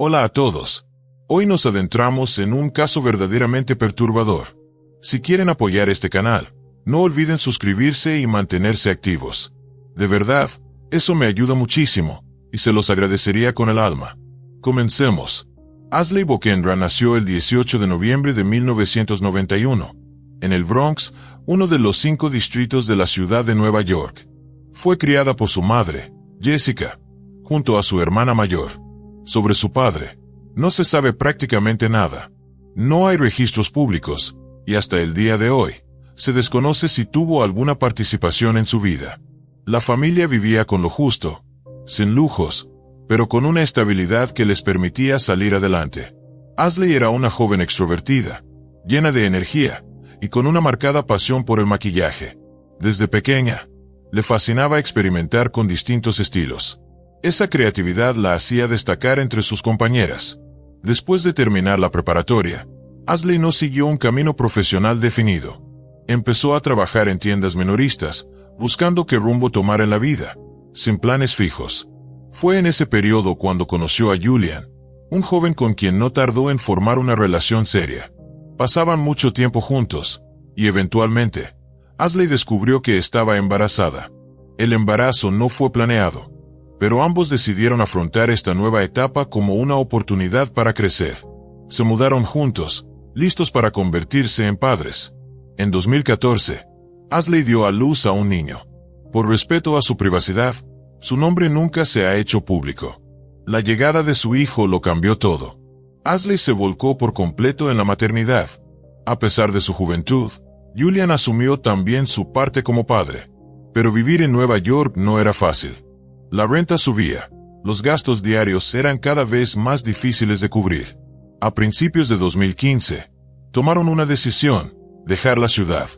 Hola a todos. Hoy nos adentramos en un caso verdaderamente perturbador. Si quieren apoyar este canal, no olviden suscribirse y mantenerse activos. De verdad, eso me ayuda muchísimo, y se los agradecería con el alma. Comencemos. Ashley Bokendra nació el 18 de noviembre de 1991, en el Bronx, uno de los 5 distritos de la ciudad de Nueva York. Fue criada por su madre, Jessica, junto a su hermana mayor. Sobre su padre, no se sabe prácticamente nada. No hay registros públicos, y hasta el día de hoy, se desconoce si tuvo alguna participación en su vida. La familia vivía con lo justo, sin lujos, pero con una estabilidad que les permitía salir adelante. Ashley era una joven extrovertida, llena de energía, y con una marcada pasión por el maquillaje. Desde pequeña, le fascinaba experimentar con distintos estilos. Esa creatividad la hacía destacar entre sus compañeras. Después de terminar la preparatoria, Ashley no siguió un camino profesional definido. Empezó a trabajar en tiendas minoristas, buscando qué rumbo tomar en la vida, sin planes fijos. Fue en ese periodo cuando conoció a Julian, un joven con quien no tardó en formar una relación seria. Pasaban mucho tiempo juntos, y eventualmente, Ashley descubrió que estaba embarazada. El embarazo no fue planeado, pero ambos decidieron afrontar esta nueva etapa como una oportunidad para crecer. Se mudaron juntos, listos para convertirse en padres. En 2014, Ashley dio a luz a un niño. Por respeto a su privacidad, su nombre nunca se ha hecho público. La llegada de su hijo lo cambió todo. Ashley se volcó por completo en la maternidad. A pesar de su juventud, Julian asumió también su parte como padre. Pero vivir en Nueva York no era fácil. La renta subía, los gastos diarios eran cada vez más difíciles de cubrir. A principios de 2015, tomaron una decisión: dejar la ciudad.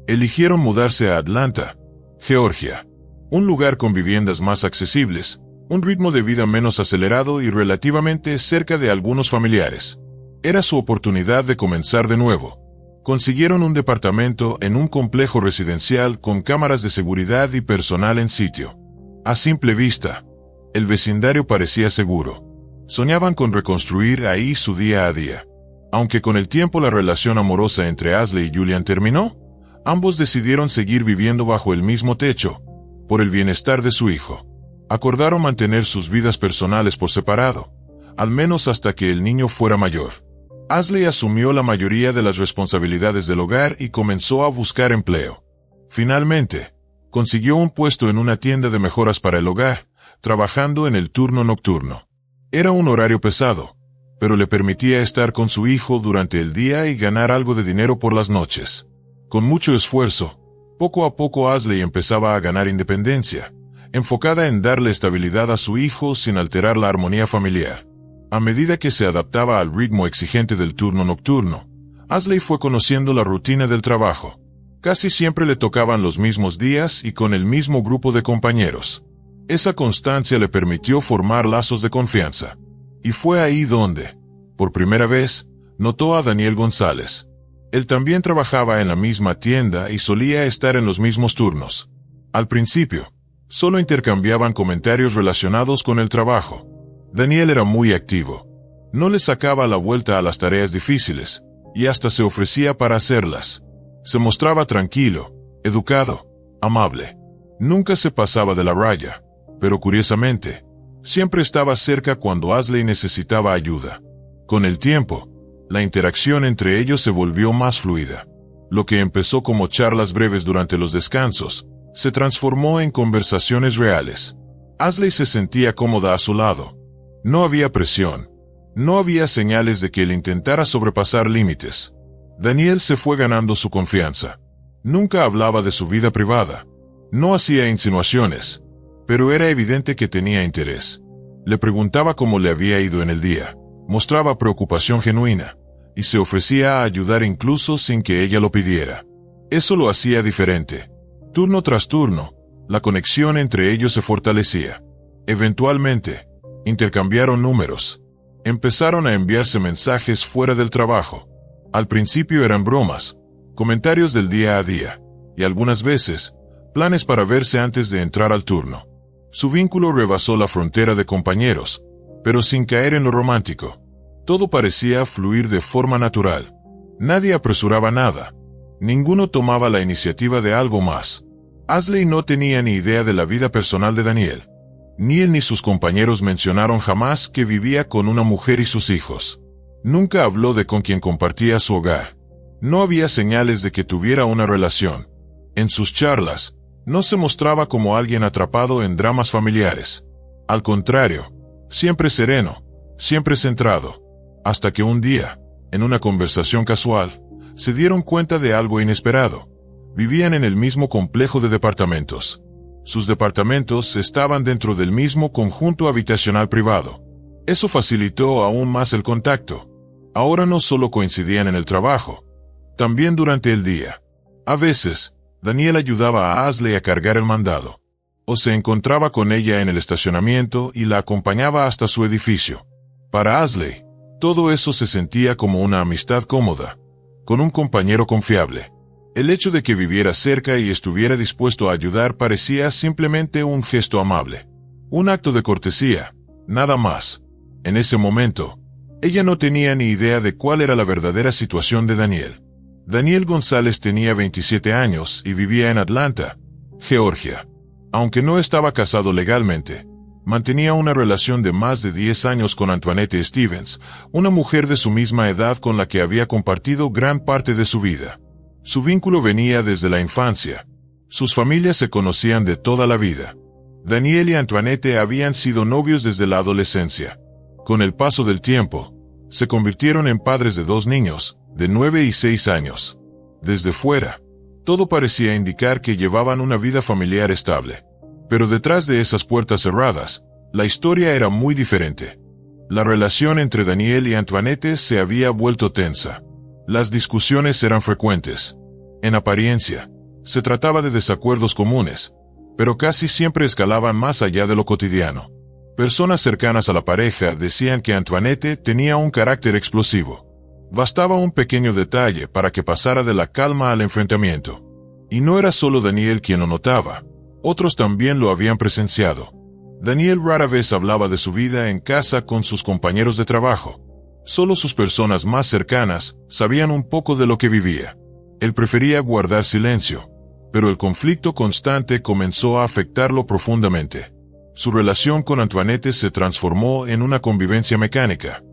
Eligieron mudarse a Atlanta, Georgia, un lugar con viviendas más accesibles, un ritmo de vida menos acelerado y relativamente cerca de algunos familiares. Era su oportunidad de comenzar de nuevo. Consiguieron un departamento en un complejo residencial con cámaras de seguridad y personal en sitio. A simple vista, el vecindario parecía seguro. Soñaban con reconstruir ahí su día a día. Aunque con el tiempo la relación amorosa entre Ashley y Julian terminó, ambos decidieron seguir viviendo bajo el mismo techo, por el bienestar de su hijo. Acordaron mantener sus vidas personales por separado, al menos hasta que el niño fuera mayor. Ashley asumió la mayoría de las responsabilidades del hogar y comenzó a buscar empleo. Finalmente, consiguió un puesto en una tienda de mejoras para el hogar, trabajando en el turno nocturno. Era un horario pesado, pero le permitía estar con su hijo durante el día y ganar algo de dinero por las noches. Con mucho esfuerzo, poco a poco Ashley empezaba a ganar independencia, enfocada en darle estabilidad a su hijo sin alterar la armonía familiar. A medida que se adaptaba al ritmo exigente del turno nocturno, Ashley fue conociendo la rutina del trabajo. Casi siempre le tocaban los mismos días y con el mismo grupo de compañeros. Esa constancia le permitió formar lazos de confianza. Y fue ahí donde, por primera vez, notó a Daniel González. Él también trabajaba en la misma tienda y solía estar en los mismos turnos. Al principio, solo intercambiaban comentarios relacionados con el trabajo. Daniel era muy activo. No le sacaba la vuelta a las tareas difíciles, y hasta se ofrecía para hacerlas. Se mostraba tranquilo, educado, amable. Nunca se pasaba de la raya, pero curiosamente, siempre estaba cerca cuando Ashley necesitaba ayuda. Con el tiempo, la interacción entre ellos se volvió más fluida. Lo que empezó como charlas breves durante los descansos, se transformó en conversaciones reales. Ashley se sentía cómoda a su lado. No había presión. No había señales de que él intentara sobrepasar límites. Daniel se fue ganando su confianza. Nunca hablaba de su vida privada. No hacía insinuaciones, pero era evidente que tenía interés. Le preguntaba cómo le había ido en el día, mostraba preocupación genuina, y se ofrecía a ayudar incluso sin que ella lo pidiera. Eso lo hacía diferente. Turno tras turno, la conexión entre ellos se fortalecía. Eventualmente, intercambiaron números. Empezaron a enviarse mensajes fuera del trabajo. Al principio eran bromas, comentarios del día a día, y algunas veces, planes para verse antes de entrar al turno. Su vínculo rebasó la frontera de compañeros, pero sin caer en lo romántico. Todo parecía fluir de forma natural. Nadie apresuraba nada. Ninguno tomaba la iniciativa de algo más. Ashley no tenía ni idea de la vida personal de Daniel. Ni él ni sus compañeros mencionaron jamás que vivía con una mujer y sus hijos. Nunca habló de con quien compartía su hogar. No había señales de que tuviera una relación. En sus charlas, no se mostraba como alguien atrapado en dramas familiares. Al contrario, siempre sereno, siempre centrado. Hasta que un día, en una conversación casual, se dieron cuenta de algo inesperado. Vivían en el mismo complejo de departamentos. Sus departamentos estaban dentro del mismo conjunto habitacional privado. Eso facilitó aún más el contacto. Ahora no solo coincidían en el trabajo, también durante el día. A veces, Daniel ayudaba a Ashley a cargar el mandado, o se encontraba con ella en el estacionamiento y la acompañaba hasta su edificio. Para Ashley, todo eso se sentía como una amistad cómoda, con un compañero confiable. El hecho de que viviera cerca y estuviera dispuesto a ayudar parecía simplemente un gesto amable. Un acto de cortesía, nada más. En ese momento, ella no tenía ni idea de cuál era la verdadera situación de Daniel. Daniel González tenía 27 años y vivía en Atlanta, Georgia. Aunque no estaba casado legalmente, mantenía una relación de más de 10 años con Antoinette Stevens, una mujer de su misma edad con la que había compartido gran parte de su vida. Su vínculo venía desde la infancia. Sus familias se conocían de toda la vida. Daniel y Antoinette habían sido novios desde la adolescencia. Con el paso del tiempo, se convirtieron en padres de 2 niños, de 9 y 6 años. Desde fuera, todo parecía indicar que llevaban una vida familiar estable. Pero detrás de esas puertas cerradas, la historia era muy diferente. La relación entre Daniel y Antoinette se había vuelto tensa. Las discusiones eran frecuentes. En apariencia, se trataba de desacuerdos comunes, pero casi siempre escalaban más allá de lo cotidiano. Personas cercanas a la pareja decían que Antoinette tenía un carácter explosivo. Bastaba un pequeño detalle para que pasara de la calma al enfrentamiento. Y no era solo Daniel quien lo notaba. Otros también lo habían presenciado. Daniel rara vez hablaba de su vida en casa con sus compañeros de trabajo. Solo sus personas más cercanas sabían un poco de lo que vivía. Él prefería guardar silencio, pero el conflicto constante comenzó a afectarlo profundamente. Su relación con Antoinette se transformó en una convivencia mecánica.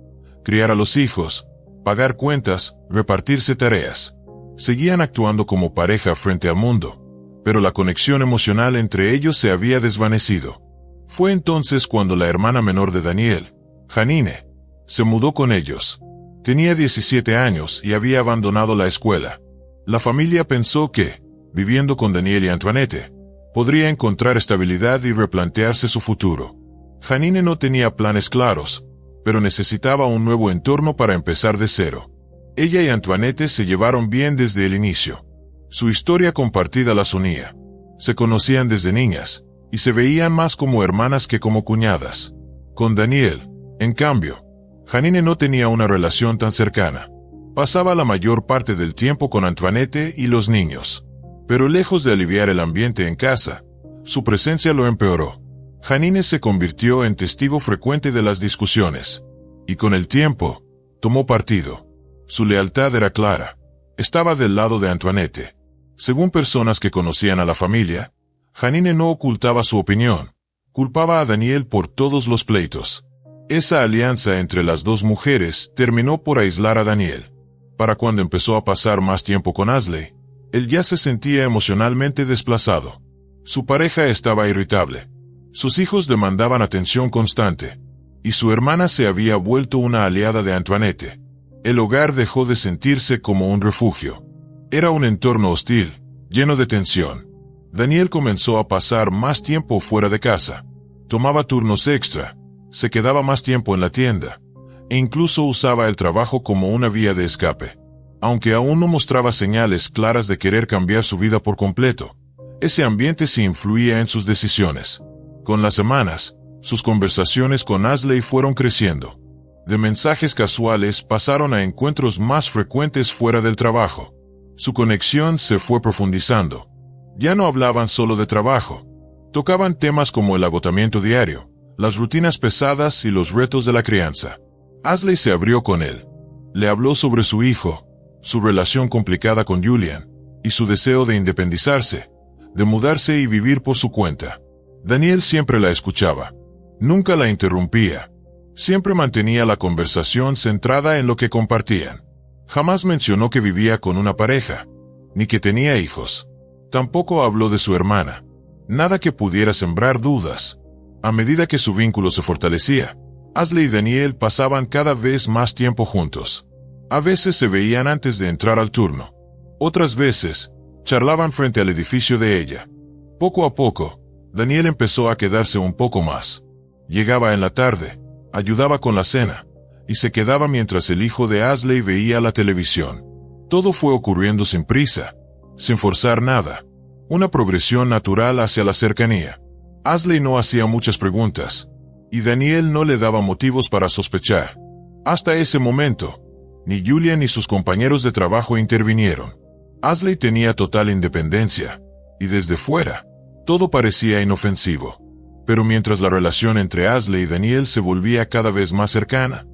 Criar a los hijos, pagar cuentas, repartirse tareas. Seguían actuando como pareja frente al mundo, pero la conexión emocional entre ellos se había desvanecido. Fue entonces cuando la hermana menor de Daniel, Janine, se mudó con ellos. Tenía 17 años y había abandonado la escuela. La familia pensó que, viviendo con Daniel y Antoinette, podría encontrar estabilidad y replantearse su futuro. Janine no tenía planes claros, pero necesitaba un nuevo entorno para empezar de cero. Ella y Antoinette se llevaron bien desde el inicio. Su historia compartida las unía. Se conocían desde niñas, y se veían más como hermanas que como cuñadas. Con Daniel, en cambio, Janine no tenía una relación tan cercana. Pasaba la mayor parte del tiempo con Antoinette y los niños. Pero lejos de aliviar el ambiente en casa, su presencia lo empeoró. Janine se convirtió en testigo frecuente de las discusiones. Y con el tiempo, tomó partido. Su lealtad era clara. Estaba del lado de Antoinette. Según personas que conocían a la familia, Janine no ocultaba su opinión. Culpaba a Daniel por todos los pleitos. Esa alianza entre las dos mujeres terminó por aislar a Daniel. Para cuando empezó a pasar más tiempo con Ashley, él ya se sentía emocionalmente desplazado. Su pareja estaba irritable. Sus hijos demandaban atención constante. Y su hermana se había vuelto una aliada de Antoinette. El hogar dejó de sentirse como un refugio. Era un entorno hostil, lleno de tensión. Daniel comenzó a pasar más tiempo fuera de casa. Tomaba turnos extra, se quedaba más tiempo en la tienda, e incluso usaba el trabajo como una vía de escape. Aunque aún no mostraba señales claras de querer cambiar su vida por completo, ese ambiente sí influía en sus decisiones. Con las semanas, sus conversaciones con Ashley fueron creciendo. De mensajes casuales pasaron a encuentros más frecuentes fuera del trabajo. Su conexión se fue profundizando. Ya no hablaban solo de trabajo. Tocaban temas como el agotamiento diario, las rutinas pesadas y los retos de la crianza. Ashley se abrió con él. Le habló sobre su hijo, su relación complicada con Julian, y su deseo de independizarse, de mudarse y vivir por su cuenta. Daniel siempre la escuchaba. Nunca la interrumpía. Siempre mantenía la conversación centrada en lo que compartían. Jamás mencionó que vivía con una pareja, ni que tenía hijos. Tampoco habló de su hermana. Nada que pudiera sembrar dudas. A medida que su vínculo se fortalecía, Ashley y Daniel pasaban cada vez más tiempo juntos. A veces se veían antes de entrar al turno. Otras veces, charlaban frente al edificio de ella. Poco a poco, Daniel empezó a quedarse un poco más. Llegaba en la tarde, ayudaba con la cena, y se quedaba mientras el hijo de Ashley veía la televisión. Todo fue ocurriendo sin prisa, sin forzar nada. Una progresión natural hacia la cercanía. Ashley no hacía muchas preguntas, y Daniel no le daba motivos para sospechar. Hasta ese momento, ni Julian ni sus compañeros de trabajo intervinieron. Ashley tenía total independencia, y desde fuera, todo parecía inofensivo. Pero mientras la relación entre Ashley y Daniel se volvía cada vez más cercana,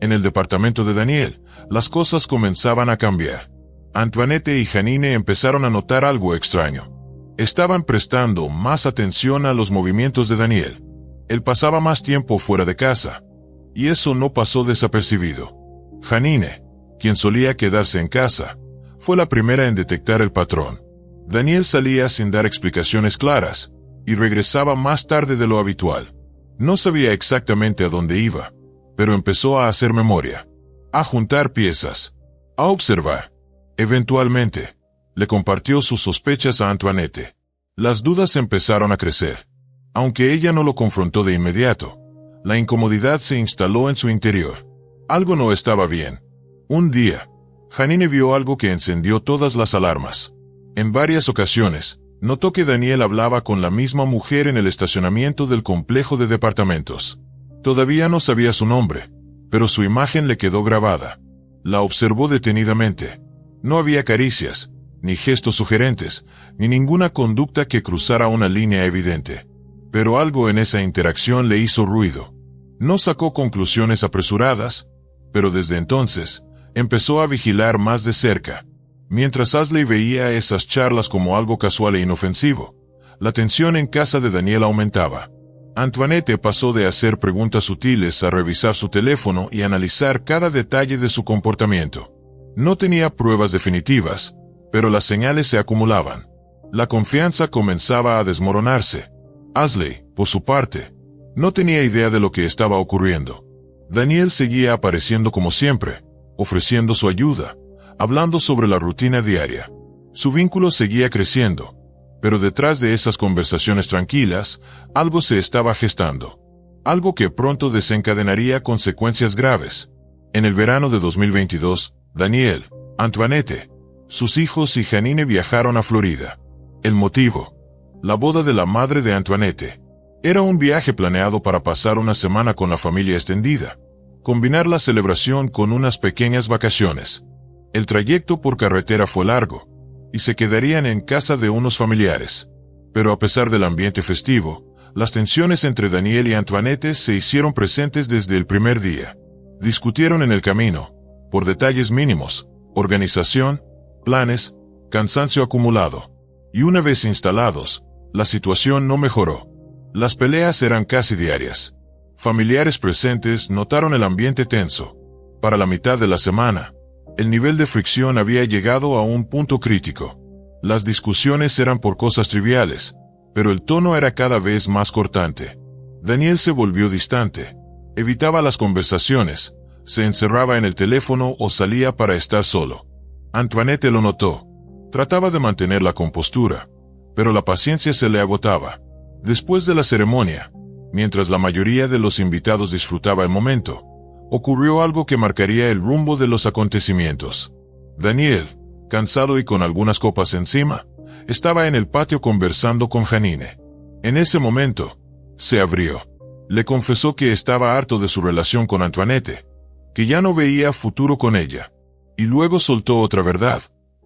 en el departamento de Daniel, las cosas comenzaban a cambiar. Antoinette y Janine empezaron a notar algo extraño. Estaban prestando más atención a los movimientos de Daniel. Él pasaba más tiempo fuera de casa, y eso no pasó desapercibido. Janine, quien solía quedarse en casa, fue la primera en detectar el patrón. Daniel salía sin dar explicaciones claras, y regresaba más tarde de lo habitual. No sabía exactamente a dónde iba, pero empezó a hacer memoria, a juntar piezas, a observar. Eventualmente, le compartió sus sospechas a Antoinette. Las dudas empezaron a crecer. Aunque ella no lo confrontó de inmediato, la incomodidad se instaló en su interior. Algo no estaba bien. Un día, Janine vio algo que encendió todas las alarmas. En varias ocasiones, notó que Daniel hablaba con la misma mujer en el estacionamiento del complejo de departamentos. Todavía no sabía su nombre, pero su imagen le quedó grabada. La observó detenidamente. No había caricias, ni gestos sugerentes, ni ninguna conducta que cruzara una línea evidente. Pero algo en esa interacción le hizo ruido. No sacó conclusiones apresuradas, pero desde entonces, empezó a vigilar más de cerca. Mientras Ashley veía esas charlas como algo casual e inofensivo, la tensión en casa de Daniel aumentaba. Antoinette pasó de hacer preguntas sutiles a revisar su teléfono y analizar cada detalle de su comportamiento. No tenía pruebas definitivas, pero las señales se acumulaban. La confianza comenzaba a desmoronarse. Ashley, por su parte, no tenía idea de lo que estaba ocurriendo. Daniel seguía apareciendo como siempre, ofreciendo su ayuda, hablando sobre la rutina diaria. Su vínculo seguía creciendo, pero detrás de esas conversaciones tranquilas, algo se estaba gestando. Algo que pronto desencadenaría consecuencias graves. En el verano de 2022, Daniel, Antoinette, sus hijos y Janine viajaron a Florida. El motivo: la boda de la madre de Antoinette. Era un viaje planeado para pasar una semana con la familia extendida, combinar la celebración con unas pequeñas vacaciones. El trayecto por carretera fue largo, y se quedarían en casa de unos familiares. Pero a pesar del ambiente festivo, las tensiones entre Daniel y Antoinette se hicieron presentes desde el primer día. Discutieron en el camino, por detalles mínimos, organización, planes, cansancio acumulado. Y una vez instalados, la situación no mejoró. Las peleas eran casi diarias. Familiares presentes notaron el ambiente tenso. Para la mitad de la semana, el nivel de fricción había llegado a un punto crítico. Las discusiones eran por cosas triviales, pero el tono era cada vez más cortante. Daniel se volvió distante, evitaba las conversaciones, se encerraba en el teléfono o salía para estar solo. Antoinette lo notó. Trataba de mantener la compostura, pero la paciencia se le agotaba. Después de la ceremonia, mientras la mayoría de los invitados disfrutaba el momento, ocurrió algo que marcaría el rumbo de los acontecimientos. Daniel, cansado y con algunas copas encima, estaba en el patio conversando con Janine. En ese momento, se abrió. Le confesó que estaba harto de su relación con Antoinette, que ya no veía futuro con ella. Y luego soltó otra verdad.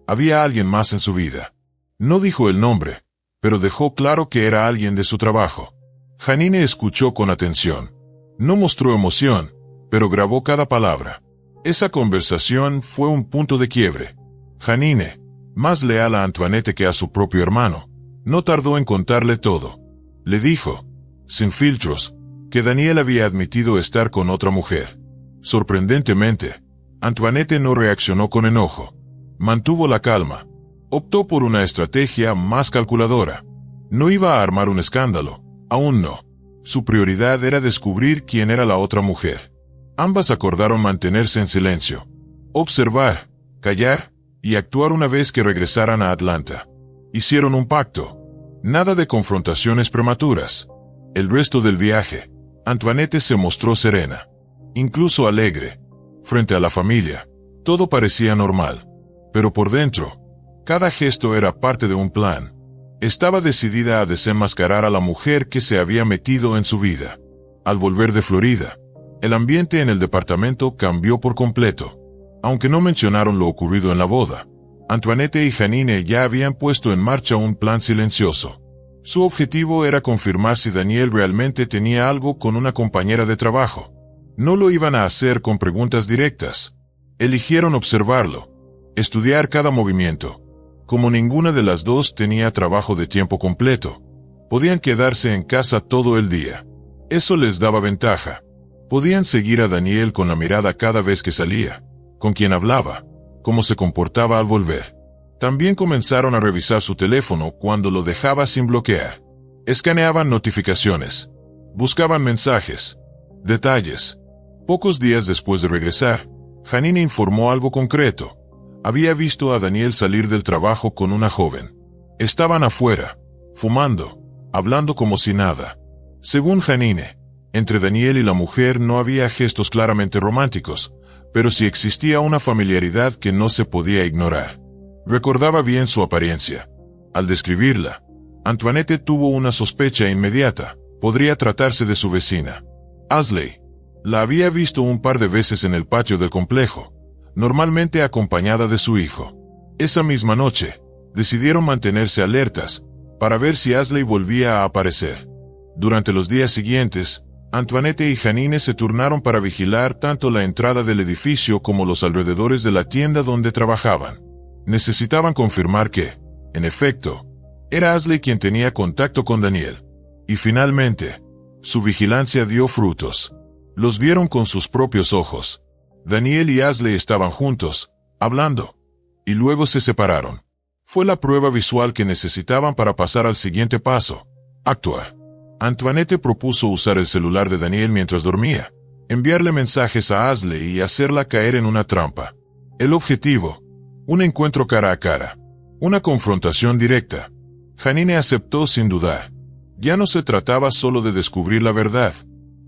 Había alguien más en su vida. No dijo el nombre, pero dejó claro que era alguien de su trabajo. Janine escuchó con atención. No mostró emoción, pero grabó cada palabra. Esa conversación fue un punto de quiebre. Janine, más leal a Antoinette que a su propio hermano, no tardó en contarle todo. Le dijo, sin filtros, que Daniel había admitido estar con otra mujer. Sorprendentemente, Antoinette no reaccionó con enojo. Mantuvo la calma. Optó por una estrategia más calculadora. No iba a armar un escándalo, aún no. Su prioridad era descubrir quién era la otra mujer. Ambas acordaron mantenerse en silencio, observar, callar y actuar una vez que regresaran a Atlanta. Hicieron un pacto. Nada de confrontaciones prematuras. El resto del viaje, Antoinette se mostró serena, incluso alegre. Frente a la familia, todo parecía normal. Pero por dentro, cada gesto era parte de un plan. Estaba decidida a desenmascarar a la mujer que se había metido en su vida. Al volver de Florida, el ambiente en el departamento cambió por completo. Aunque no mencionaron lo ocurrido en la boda, Antoinette y Janine ya habían puesto en marcha un plan silencioso. Su objetivo era confirmar si Daniel realmente tenía algo con una compañera de trabajo. No lo iban a hacer con preguntas directas. Eligieron observarlo, estudiar cada movimiento. Como ninguna de las dos tenía trabajo de tiempo completo, podían quedarse en casa todo el día. Eso les daba ventaja. Podían seguir a Daniel con la mirada cada vez que salía, con quién hablaba, cómo se comportaba al volver. También comenzaron a revisar su teléfono cuando lo dejaba sin bloquear. Escaneaban notificaciones, buscaban mensajes, detalles. Pocos días después de regresar, Janine informó algo concreto. Había visto a Daniel salir del trabajo con una joven. Estaban afuera, fumando, hablando como si nada. Según Janine, entre Daniel y la mujer no había gestos claramente románticos, pero sí existía una familiaridad que no se podía ignorar. Recordaba bien su apariencia. Al describirla, Antoinette tuvo una sospecha inmediata. Podría tratarse de su vecina. Ashley. La había visto un par de veces en el patio del complejo, normalmente acompañada de su hijo. Esa misma noche, decidieron mantenerse alertas, para ver si Ashley volvía a aparecer. Durante los días siguientes, Antoinette y Janine se turnaron para vigilar tanto la entrada del edificio como los alrededores de la tienda donde trabajaban. Necesitaban confirmar que, en efecto, era Ashley quien tenía contacto con Daniel. Y finalmente, su vigilancia dio frutos. Los vieron con sus propios ojos. Daniel y Ashley estaban juntos, hablando, y luego se separaron. Fue la prueba visual que necesitaban para pasar al siguiente paso: actuar. Antoinette propuso usar el celular de Daniel mientras dormía, enviarle mensajes a Ashley y hacerla caer en una trampa. El objetivo: un encuentro cara a cara, una confrontación directa. Janine aceptó sin dudar. Ya no se trataba solo de descubrir la verdad.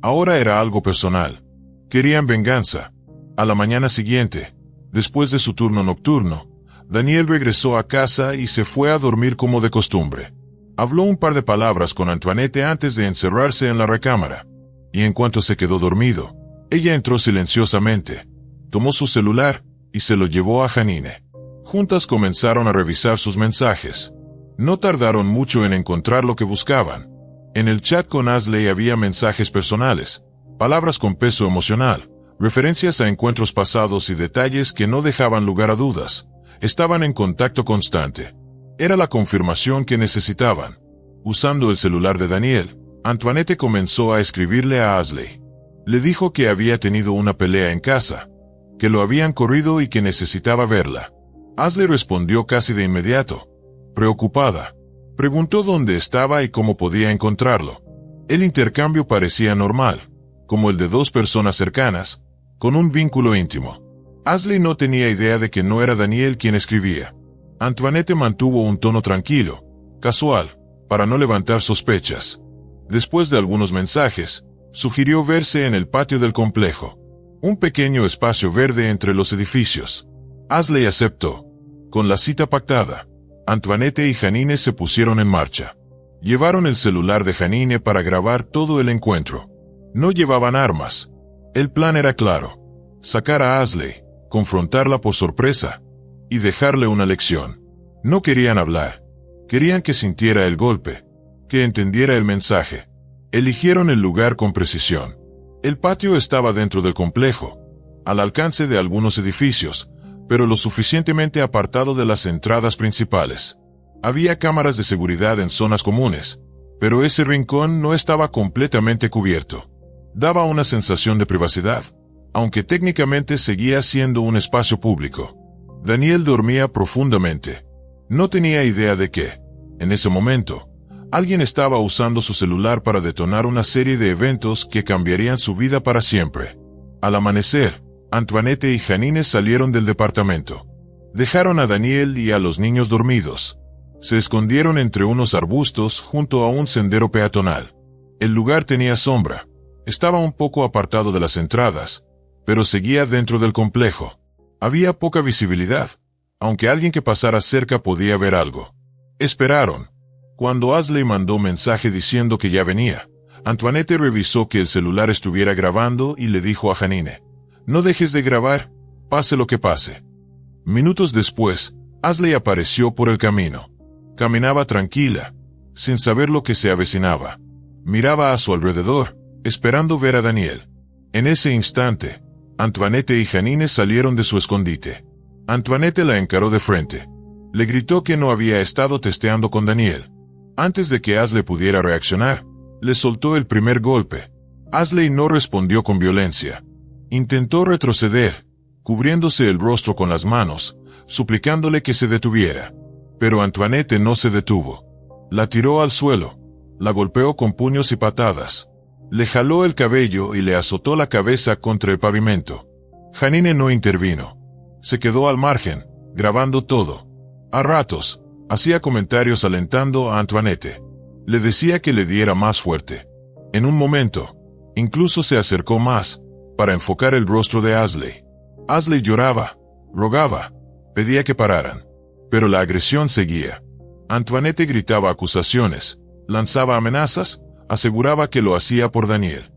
Ahora era algo personal. Querían venganza. A la mañana siguiente, después de su turno nocturno, Daniel regresó a casa y se fue a dormir como de costumbre. Habló un par de palabras con Antoinette antes de encerrarse en la recámara. Y en cuanto se quedó dormido, ella entró silenciosamente, tomó su celular y se lo llevó a Janine. Juntas comenzaron a revisar sus mensajes. No tardaron mucho en encontrar lo que buscaban. En el chat con Ashley había mensajes personales, palabras con peso emocional, referencias a encuentros pasados y detalles que no dejaban lugar a dudas. Estaban en contacto constante. Era la confirmación que necesitaban. Usando el celular de Daniel, Antoinette comenzó a escribirle a Ashley. Le dijo que había tenido una pelea en casa, que lo habían corrido y que necesitaba verla. Ashley respondió casi de inmediato, preocupada. Preguntó dónde estaba y cómo podía encontrarlo. El intercambio parecía normal, como el de dos personas cercanas, con un vínculo íntimo. Ashley no tenía idea de que no era Daniel quien escribía. Antoinette mantuvo un tono tranquilo, casual, para no levantar sospechas. Después de algunos mensajes, sugirió verse en el patio del complejo, un pequeño espacio verde entre los edificios. Ashley aceptó. Con la cita pactada, Antoinette y Janine se pusieron en marcha. Llevaron el celular de Janine para grabar todo el encuentro. No llevaban armas. El plan era claro: sacar a Ashley, confrontarla por sorpresa y dejarle una lección. No querían hablar. Querían que sintiera el golpe, que entendiera el mensaje. Eligieron el lugar con precisión. El patio estaba dentro del complejo, al alcance de algunos edificios, pero lo suficientemente apartado de las entradas principales. Había cámaras de seguridad en zonas comunes, pero ese rincón no estaba completamente cubierto. Daba una sensación de privacidad, aunque técnicamente seguía siendo un espacio público. Daniel dormía profundamente. No tenía idea de que, en ese momento, alguien estaba usando su celular para detonar una serie de eventos que cambiarían su vida para siempre. Al amanecer, Antoinette y Janine salieron del departamento. Dejaron a Daniel y a los niños dormidos. Se escondieron entre unos arbustos junto a un sendero peatonal. El lugar tenía sombra. Estaba un poco apartado de las entradas, pero seguía dentro del complejo. Había poca visibilidad, aunque alguien que pasara cerca podía ver algo. Esperaron. Cuando Ashley mandó mensaje diciendo que ya venía, Antoinette revisó que el celular estuviera grabando y le dijo a Janine: «No dejes de grabar, pase lo que pase». Minutos después, Ashley apareció por el camino. Caminaba tranquila, sin saber lo que se avecinaba. Miraba a su alrededor, esperando ver a Daniel. En ese instante, Antoinette y Janine salieron de su escondite. Antoinette la encaró de frente. Le gritó que no había estado testeando con Daniel. Antes de que Ashley pudiera reaccionar, le soltó el primer golpe. Ashley no respondió con violencia. Intentó retroceder, cubriéndose el rostro con las manos, suplicándole que se detuviera. Pero Antoinette no se detuvo. La tiró al suelo, la golpeó con puños y patadas. Le jaló el cabello y le azotó la cabeza contra el pavimento. Janine no intervino. Se quedó al margen, grabando todo. A ratos, hacía comentarios alentando a Antoinette. Le decía que le diera más fuerte. En un momento, incluso se acercó más, para enfocar el rostro de Ashley. Ashley lloraba, rogaba, pedía que pararan. Pero la agresión seguía. Antoinette gritaba acusaciones, lanzaba amenazas, aseguraba que lo hacía por Daniel.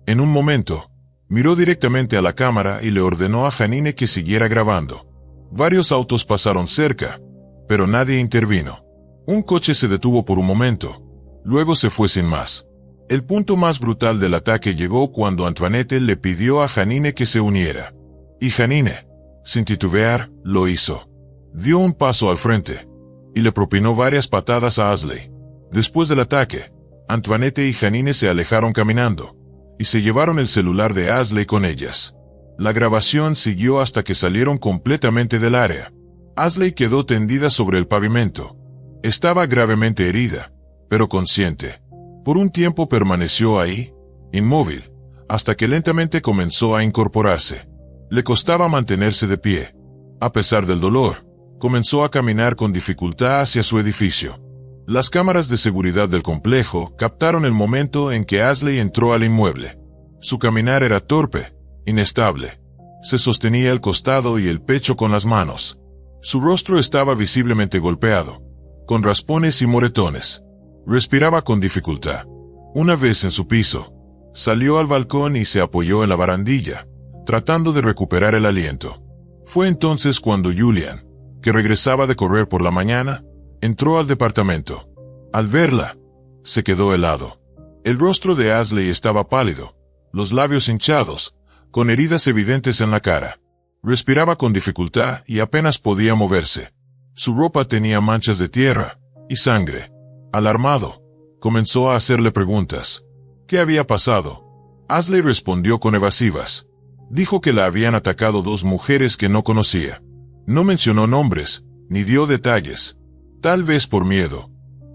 En un momento, miró directamente a la cámara y le ordenó a Janine que siguiera grabando. Varios autos pasaron cerca, pero nadie intervino. Un coche se detuvo por un momento, luego se fue sin más. El punto más brutal del ataque llegó cuando Antoinette le pidió a Janine que se uniera. Y Janine, sin titubear, lo hizo. Dio un paso al frente, y le propinó varias patadas a Ashley. Después del ataque, Antoinette y Janine se alejaron caminando, y se llevaron el celular de Ashley con ellas. La grabación siguió hasta que salieron completamente del área. Ashley quedó tendida sobre el pavimento. Estaba gravemente herida, pero consciente. Por un tiempo permaneció ahí, inmóvil, hasta que lentamente comenzó a incorporarse. Le costaba mantenerse de pie. A pesar del dolor, comenzó a caminar con dificultad hacia su edificio. Las cámaras de seguridad del complejo captaron el momento en que Ashley entró al inmueble. Su caminar era torpe, inestable. Se sostenía el costado y el pecho con las manos. Su rostro estaba visiblemente golpeado, con raspones y moretones. Respiraba con dificultad. Una vez en su piso, salió al balcón y se apoyó en la barandilla, tratando de recuperar el aliento. Fue entonces cuando Julian, que regresaba de correr por la mañana, entró al departamento. Al verla, se quedó helado. El rostro de Ashley estaba pálido, los labios hinchados, con heridas evidentes en la cara. Respiraba con dificultad y apenas podía moverse. Su ropa tenía manchas de tierra y sangre. Alarmado, comenzó a hacerle preguntas. ¿Qué había pasado? Ashley respondió con evasivas. Dijo que la habían atacado dos mujeres que no conocía. No mencionó nombres, ni dio detalles. Tal vez por miedo.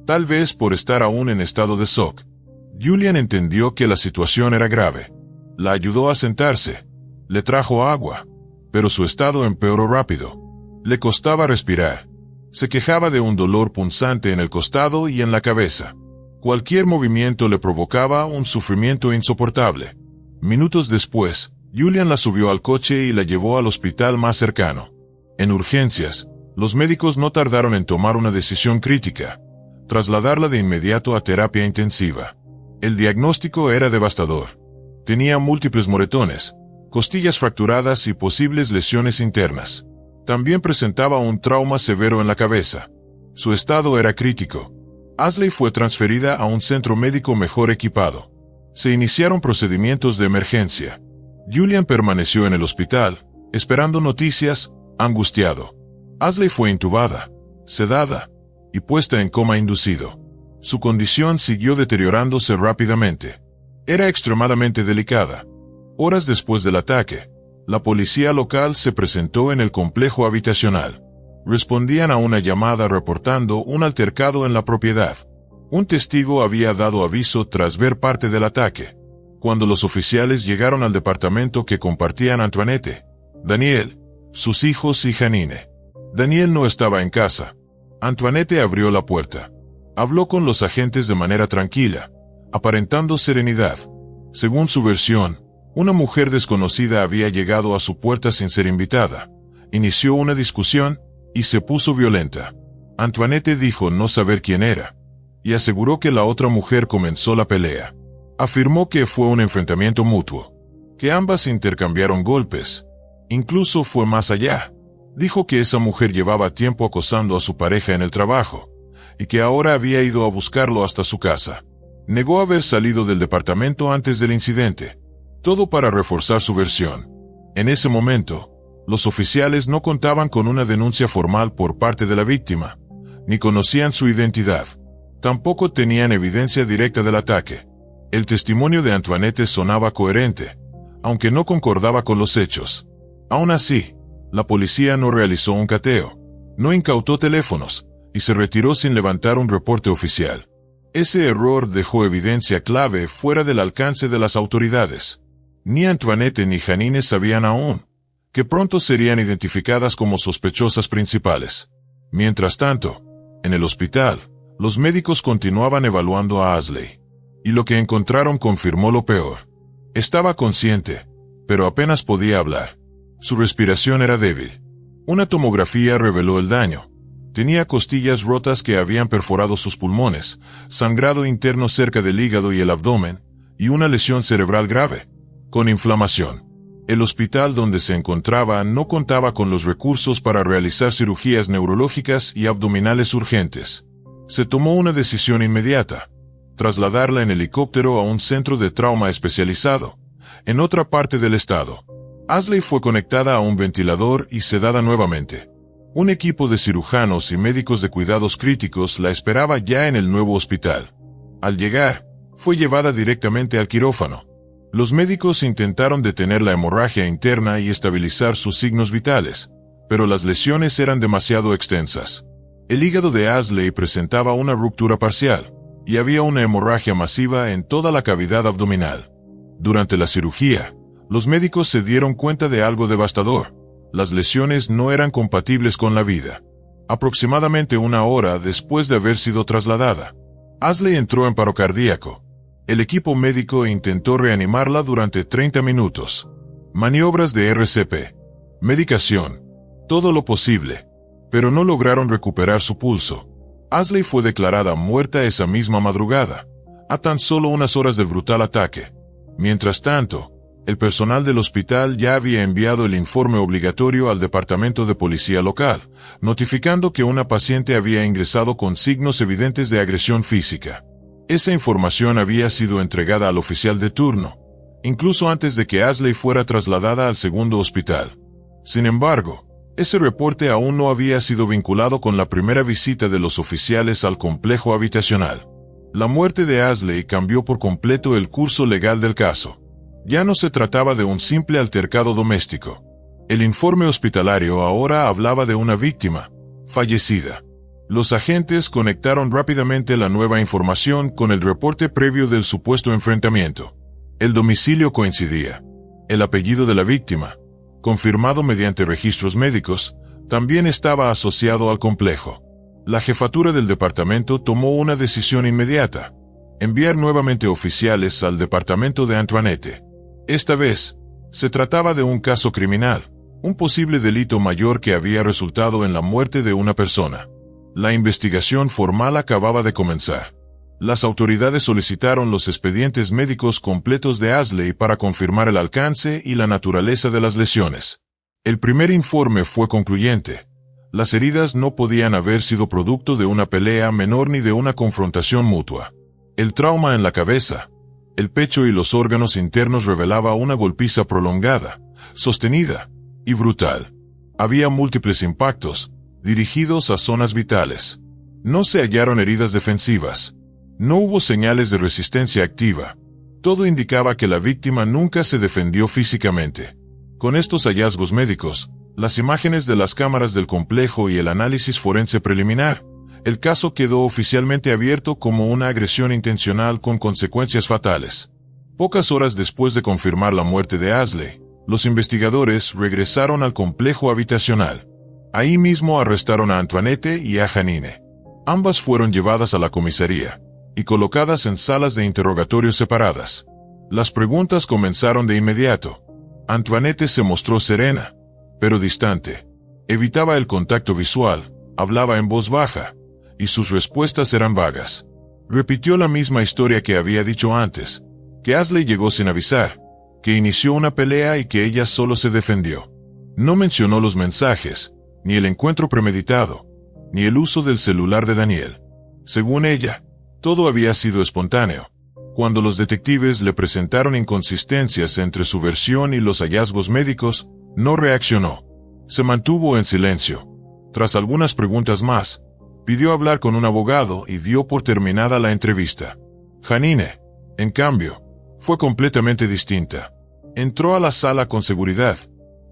Tal vez por estar aún en estado de shock. Julian entendió que la situación era grave. La ayudó a sentarse. Le trajo agua. Pero su estado empeoró rápido. Le costaba respirar. Se quejaba de un dolor punzante en el costado y en la cabeza. Cualquier movimiento le provocaba un sufrimiento insoportable. Minutos después, Julian la subió al coche y la llevó al hospital más cercano. En urgencias, los médicos no tardaron en tomar una decisión crítica: trasladarla de inmediato a terapia intensiva. El diagnóstico era devastador. Tenía múltiples moretones, costillas fracturadas y posibles lesiones internas. También presentaba un trauma severo en la cabeza. Su estado era crítico. Asley fue transferida a un centro médico mejor equipado. Se iniciaron procedimientos de emergencia. Julian permaneció en el hospital, esperando noticias, angustiado. Asley fue intubada, sedada y puesta en coma inducido. Su condición siguió deteriorándose rápidamente. Era extremadamente delicada. Horas después del ataque, la policía local se presentó en el complejo habitacional. Respondían a una llamada reportando un altercado en la propiedad. Un testigo había dado aviso tras ver parte del ataque. Cuando los oficiales llegaron al departamento que compartían Antoinette, Daniel, sus hijos y Janine. Daniel no estaba en casa. Antoinette abrió la puerta. Habló con los agentes de manera tranquila, aparentando serenidad. Según su versión, una mujer desconocida había llegado a su puerta sin ser invitada, inició una discusión y se puso violenta. Antoinette dijo no saber quién era, y aseguró que la otra mujer comenzó la pelea. Afirmó que fue un enfrentamiento mutuo, que ambas intercambiaron golpes. Incluso fue más allá. Dijo que esa mujer llevaba tiempo acosando a su pareja en el trabajo, y que ahora había ido a buscarlo hasta su casa. Negó haber salido del departamento antes del incidente, todo para reforzar su versión. En ese momento, los oficiales no contaban con una denuncia formal por parte de la víctima, ni conocían su identidad. Tampoco tenían evidencia directa del ataque. El testimonio de Antoinette sonaba coherente, aunque no concordaba con los hechos. Aún así, la policía no realizó un cateo, no incautó teléfonos, y se retiró sin levantar un reporte oficial. Ese error dejó evidencia clave fuera del alcance de las autoridades. Ni Antoinette ni Janine sabían aún que pronto serían identificadas como sospechosas principales. Mientras tanto, en el hospital, los médicos continuaban evaluando a Asley. Y lo que encontraron confirmó lo peor. Estaba consciente, pero apenas podía hablar. Su respiración era débil. Una tomografía reveló el daño. Tenía costillas rotas que habían perforado sus pulmones, sangrado interno cerca del hígado y el abdomen, y una lesión cerebral grave, con inflamación. El hospital donde se encontraba no contaba con los recursos para realizar cirugías neurológicas y abdominales urgentes. Se tomó una decisión inmediata: trasladarla en helicóptero a un centro de trauma especializado, en otra parte del estado. Asley fue conectada a un ventilador y sedada nuevamente. Un equipo de cirujanos y médicos de cuidados críticos la esperaba ya en el nuevo hospital. Al llegar, fue llevada directamente al quirófano. Los médicos intentaron detener la hemorragia interna y estabilizar sus signos vitales, pero las lesiones eran demasiado extensas. El hígado de Asley presentaba una ruptura parcial, y había una hemorragia masiva en toda la cavidad abdominal. Durante la cirugía, los médicos se dieron cuenta de algo devastador: las lesiones no eran compatibles con la vida. Aproximadamente una hora después de haber sido trasladada, Asley entró en paro cardíaco. El equipo médico intentó reanimarla durante 30 minutos. Maniobras de RCP, medicación, todo lo posible, pero no lograron recuperar su pulso. Asley fue declarada muerta esa misma madrugada, a tan solo unas horas del brutal ataque. Mientras tanto, el personal del hospital ya había enviado el informe obligatorio al departamento de policía local, notificando que una paciente había ingresado con signos evidentes de agresión física. Esa información había sido entregada al oficial de turno, incluso antes de que Asley fuera trasladada al segundo hospital. Sin embargo, ese reporte aún no había sido vinculado con la primera visita de los oficiales al complejo habitacional. La muerte de Asley cambió por completo el curso legal del caso. Ya no se trataba de un simple altercado doméstico. El informe hospitalario ahora hablaba de una víctima fallecida. Los agentes conectaron rápidamente la nueva información con el reporte previo del supuesto enfrentamiento. El domicilio coincidía. El apellido de la víctima, confirmado mediante registros médicos, también estaba asociado al complejo. La jefatura del departamento tomó una decisión inmediata: enviar nuevamente oficiales al departamento de Antoinette. Esta vez, se trataba de un caso criminal, un posible delito mayor que había resultado en la muerte de una persona. La investigación formal acababa de comenzar. Las autoridades solicitaron los expedientes médicos completos de Asley para confirmar el alcance y la naturaleza de las lesiones. El primer informe fue concluyente. Las heridas no podían haber sido producto de una pelea menor ni de una confrontación mutua. El trauma en la cabeza, el pecho y los órganos internos revelaba una golpiza prolongada, sostenida y brutal. Había múltiples impactos, dirigidos a zonas vitales. No se hallaron heridas defensivas. No hubo señales de resistencia activa. Todo indicaba que la víctima nunca se defendió físicamente. Con estos hallazgos médicos, las imágenes de las cámaras del complejo y el análisis forense preliminar, el caso quedó oficialmente abierto como una agresión intencional con consecuencias fatales. Pocas horas después de confirmar la muerte de Asley, los investigadores regresaron al complejo habitacional. Ahí mismo arrestaron a Antoinette y a Janine. Ambas fueron llevadas a la comisaría y colocadas en salas de interrogatorio separadas. Las preguntas comenzaron de inmediato. Antoinette se mostró serena, pero distante. Evitaba el contacto visual, hablaba en voz baja, y sus respuestas eran vagas. Repitió la misma historia que había dicho antes, que Asley llegó sin avisar, que inició una pelea y que ella solo se defendió. No mencionó los mensajes, ni el encuentro premeditado, ni el uso del celular de Daniel. Según ella, todo había sido espontáneo. Cuando los detectives le presentaron inconsistencias entre su versión y los hallazgos médicos, no reaccionó. Se mantuvo en silencio. Tras algunas preguntas más, pidió hablar con un abogado y dio por terminada la entrevista. Janine, en cambio, fue completamente distinta. Entró a la sala con seguridad.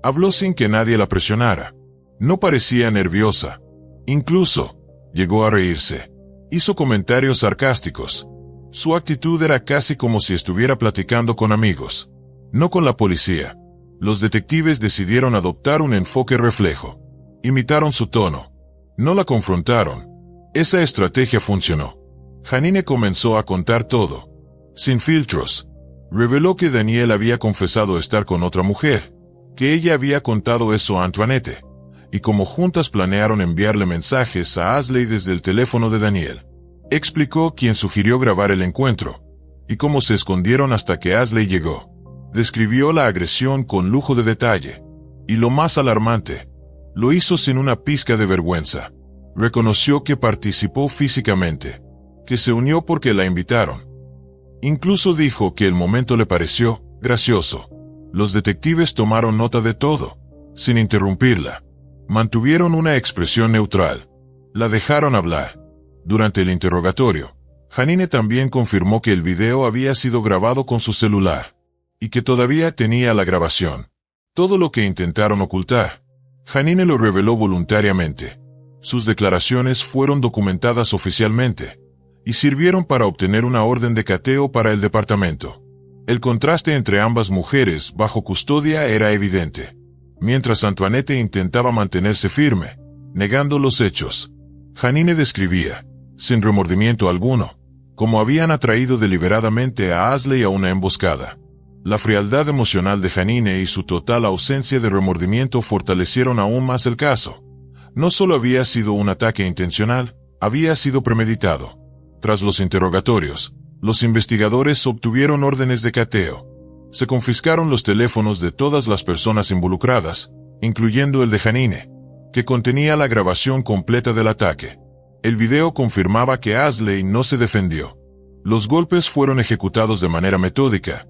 Habló sin que nadie la presionara. No parecía nerviosa. Incluso, llegó a reírse. Hizo comentarios sarcásticos. Su actitud era casi como si estuviera platicando con amigos. No con la policía. Los detectives decidieron adoptar un enfoque reflejo. Imitaron su tono. No la confrontaron. Esa estrategia funcionó. Janine comenzó a contar todo. Sin filtros. Reveló que Daniel había confesado estar con otra mujer, que ella había contado eso a Antoinette, y cómo juntas planearon enviarle mensajes a Asley desde el teléfono de Daniel. Explicó quién sugirió grabar el encuentro, y cómo se escondieron hasta que Asley llegó. Describió la agresión con lujo de detalle. Y lo más alarmante, lo hizo sin una pizca de vergüenza. Reconoció que participó físicamente, que se unió porque la invitaron. Incluso dijo que el momento le pareció gracioso. Los detectives tomaron nota de todo, sin interrumpirla. Mantuvieron una expresión neutral. La dejaron hablar. Durante el interrogatorio, Janine también confirmó que el video había sido grabado con su celular, y que todavía tenía la grabación. Todo lo que intentaron ocultar, Janine lo reveló voluntariamente. Sus declaraciones fueron documentadas oficialmente, y sirvieron para obtener una orden de cateo para el departamento. El contraste entre ambas mujeres bajo custodia era evidente. Mientras Antoinette intentaba mantenerse firme, negando los hechos, Janine describía, sin remordimiento alguno, cómo habían atraído deliberadamente a Asley a una emboscada. La frialdad emocional de Janine y su total ausencia de remordimiento fortalecieron aún más el caso. No solo había sido un ataque intencional, había sido premeditado. Tras los interrogatorios, los investigadores obtuvieron órdenes de cateo. Se confiscaron los teléfonos de todas las personas involucradas, incluyendo el de Janine, que contenía la grabación completa del ataque. El video confirmaba que Asley no se defendió. Los golpes fueron ejecutados de manera metódica,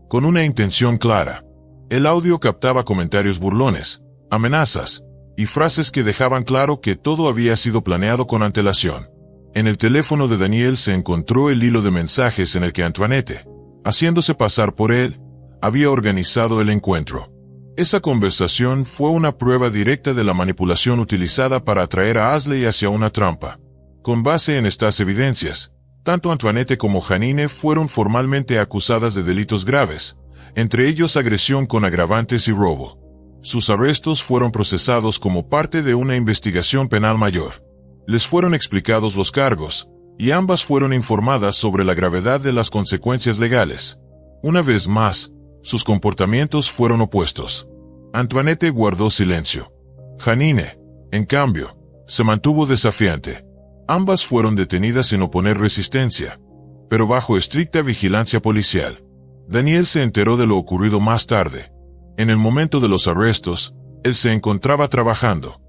con una intención clara. El audio captaba comentarios burlones, amenazas, y frases que dejaban claro que todo había sido planeado con antelación. En el teléfono de Daniel se encontró el hilo de mensajes en el que Antoinette, haciéndose pasar por él, había organizado el encuentro. Esa conversación fue una prueba directa de la manipulación utilizada para atraer a Asley hacia una trampa. Con base en estas evidencias, tanto Antoinette como Janine fueron formalmente acusadas de delitos graves, entre ellos agresión con agravantes y robo. Sus arrestos fueron procesados como parte de una investigación penal mayor. Les fueron explicados los cargos, y ambas fueron informadas sobre la gravedad de las consecuencias legales. Una vez más, sus comportamientos fueron opuestos. Antoinette guardó silencio. Janine, en cambio, se mantuvo desafiante. Ambas fueron detenidas sin oponer resistencia, pero bajo estricta vigilancia policial. Daniel se enteró de lo ocurrido más tarde. En el momento de los arrestos, él se encontraba trabajando.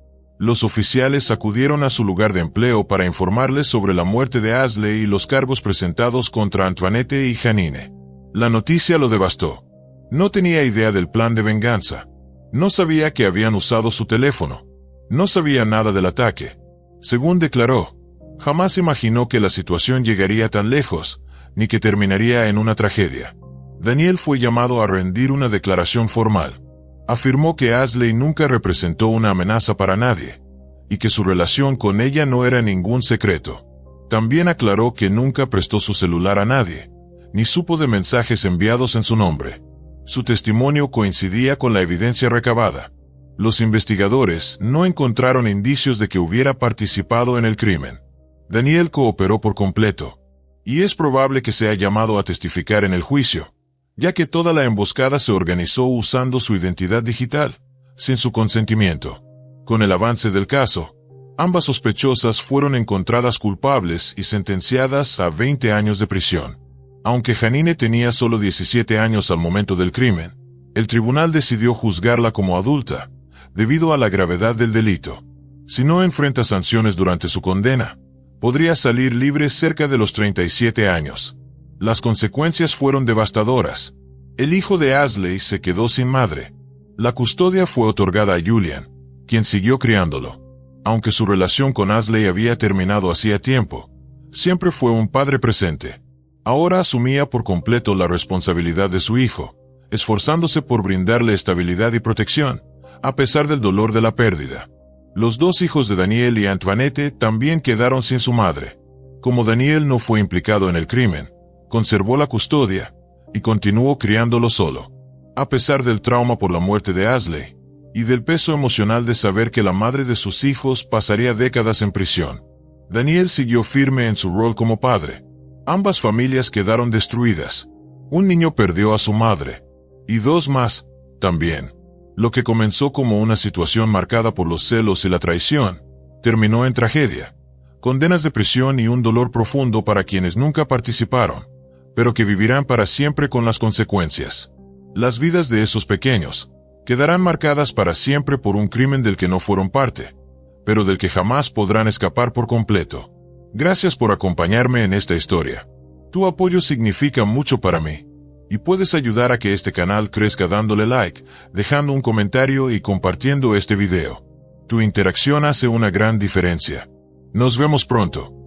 Los oficiales acudieron a su lugar de empleo para informarles sobre la muerte de Ashley y los cargos presentados contra Antoinette y Janine. La noticia lo devastó. No tenía idea del plan de venganza. No sabía que habían usado su teléfono. No sabía nada del ataque. Según declaró, jamás imaginó que la situación llegaría tan lejos, ni que terminaría en una tragedia. Daniel fue llamado a rendir una declaración formal. Afirmó que Ashley nunca representó una amenaza para nadie, y que su relación con ella no era ningún secreto. También aclaró que nunca prestó su celular a nadie, ni supo de mensajes enviados en su nombre. Su testimonio coincidía con la evidencia recabada. Los investigadores no encontraron indicios de que hubiera participado en el crimen. Daniel cooperó por completo, y es probable que sea llamado a testificar en el juicio, ya que toda la emboscada se organizó usando su identidad digital, sin su consentimiento. Con el avance del caso, ambas sospechosas fueron encontradas culpables y sentenciadas a 20 años de prisión. Aunque Janine tenía solo 17 años al momento del crimen, el tribunal decidió juzgarla como adulta, debido a la gravedad del delito. Si no enfrenta sanciones durante su condena, podría salir libre cerca de los 37 años. Las consecuencias fueron devastadoras. El hijo de Ashley se quedó sin madre. La custodia fue otorgada a Julian, quien siguió criándolo. Aunque su relación con Ashley había terminado hacía tiempo, siempre fue un padre presente. Ahora asumía por completo la responsabilidad de su hijo, esforzándose por brindarle estabilidad y protección, a pesar del dolor de la pérdida. Los dos hijos de Daniel y Antoinette también quedaron sin su madre. Como Daniel no fue implicado en el crimen, conservó la custodia y continuó criándolo solo. A pesar del trauma por la muerte de Ashley y del peso emocional de saber que la madre de sus hijos pasaría décadas en prisión, Daniel siguió firme en su rol como padre. Ambas familias quedaron destruidas. Un niño perdió a su madre, y dos más, también. Lo que comenzó como una situación marcada por los celos y la traición, terminó en tragedia, condenas de prisión y un dolor profundo para quienes nunca participaron, pero que vivirán para siempre con las consecuencias. Las vidas de esos pequeños quedarán marcadas para siempre por un crimen del que no fueron parte, pero del que jamás podrán escapar por completo. Gracias por acompañarme en esta historia. Tu apoyo significa mucho para mí, y puedes ayudar a que este canal crezca dándole like, dejando un comentario y compartiendo este video. Tu interacción hace una gran diferencia. Nos vemos pronto.